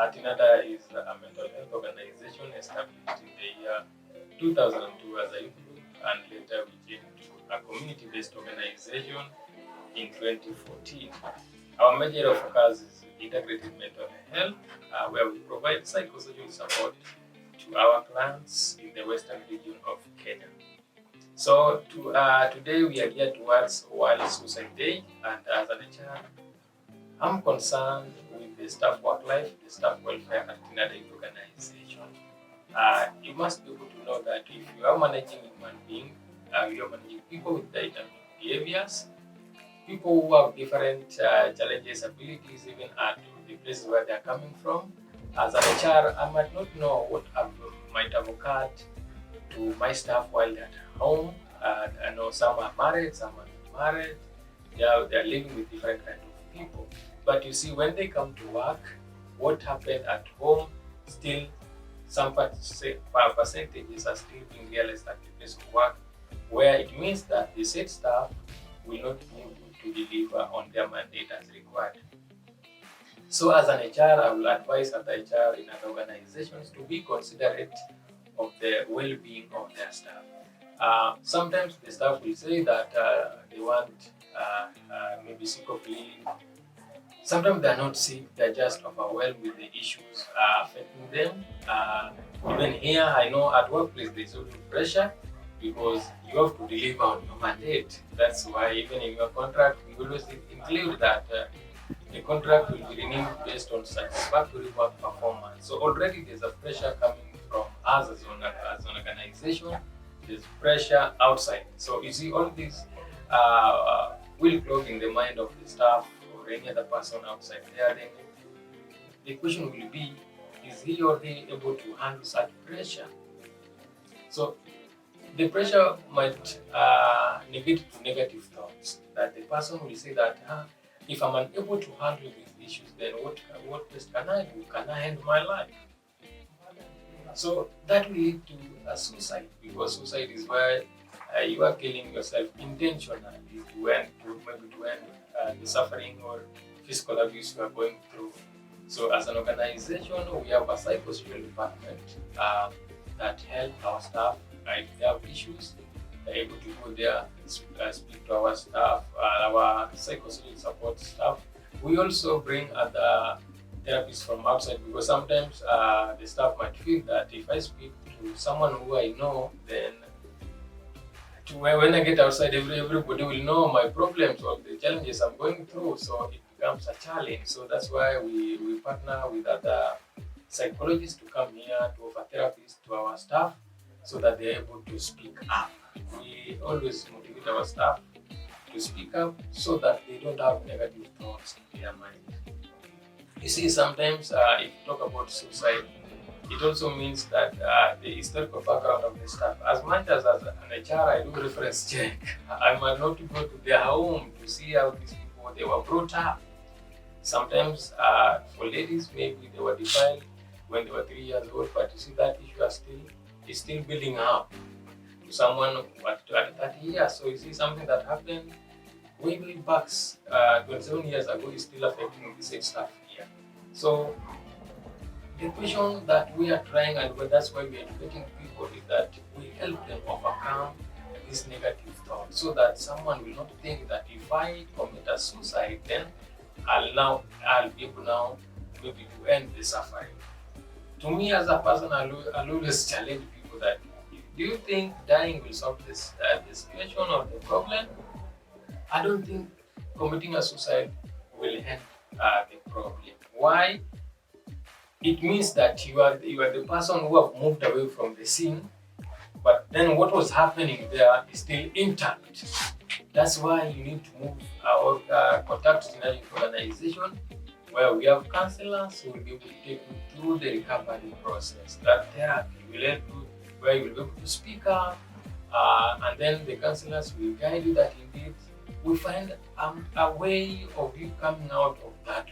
TINADA is a mental health organization established in the year 2002 as a youth group, and later we came to a community-based organization in 2014. Our major focus is integrated mental health, where we provide psychosocial support to our clients in the western region of Kenya. So today we are here towards World Suicide Day, and as an HR, I'm concerned with the staff work life, the staff welfare at TINADA organization. You must be able to know that if you are managing human beings, you are managing people with dynamic behaviors, people who have different challenges, abilities, even at the places where they are coming from. As an HR, I might not know what might have occurred to my staff while they're at home. I know some are married, some are not married. They are living with different kinds of people. But you see, when they come to work, what happened at home, still some percentages are still being realized at the place of work, where it means that the said staff will not be able to deliver on their mandate as required. So as an HR, I will advise other HR in other organizations to be considerate of the well-being of their staff. Sometimes the staff will say that they want maybe sick of leave. Sometimes they're not sick, they're just overwhelmed with the issues affecting them. Even here, I know at workplace there's always pressure because you have to deliver on your mandate. That's why even in your contract, we always include that the contract will be renewed based on satisfactory work performance. So already there's a pressure coming from us as an organization. There's pressure outside. So you see, all these will clog in the mind of the staff or any other person outside there. Then the question will be, is he or they able to handle such pressure? So the pressure might negate to negative thoughts, that the person will say that if I'm unable to handle these issues, then what best can I do? Can I end my life? So that will lead to a suicide, because suicide is where you are killing yourself intentionally to end the suffering or physical abuse you are going through. So as an organization, we have a psychosocial department that help our staff. If they have issues, they're able to go there, speak to our staff, our psychosocial support staff. We also bring other therapists from outside, because sometimes the staff might feel that if I speak to someone who I know, then when I get outside, everybody will know my problems or the challenges I'm going through, so it becomes a challenge. So that's why we partner with other psychologists to come here to offer therapies to our staff so that they're able to speak up. We always motivate our staff to speak up so that they don't have negative thoughts in their mind. You see, sometimes if you talk about suicide, it also means that the historical background of the staff. As much as an HR, I do reference check. I might not go to their home to see how these people they were brought up. Sometimes for ladies, maybe they were defiled when they were 3 years old, but you see that issue is still building up to someone at 30 years. So you see, something that happened way back 27 years ago is still affecting the same staff here. So the question that we are trying, and that's why we are educating people, is that we help them overcome these negative thoughts, so that someone will not think that if I commit a suicide, then I'll be able now maybe to end the suffering. To me, as a person, I'll always challenge people that, do you think dying will solve the situation or the problem? I don't think committing a suicide will end the problem. Why? It means that you are the person who have moved away from the scene, but then what was happening there is still intact. That's why you need to move or contact an organization where we have counselors who will be able to take you through the recovery process. That therapy will help you, where you will be able to speak up, and then the counselors will guide you that indeed we find a way of you coming out of that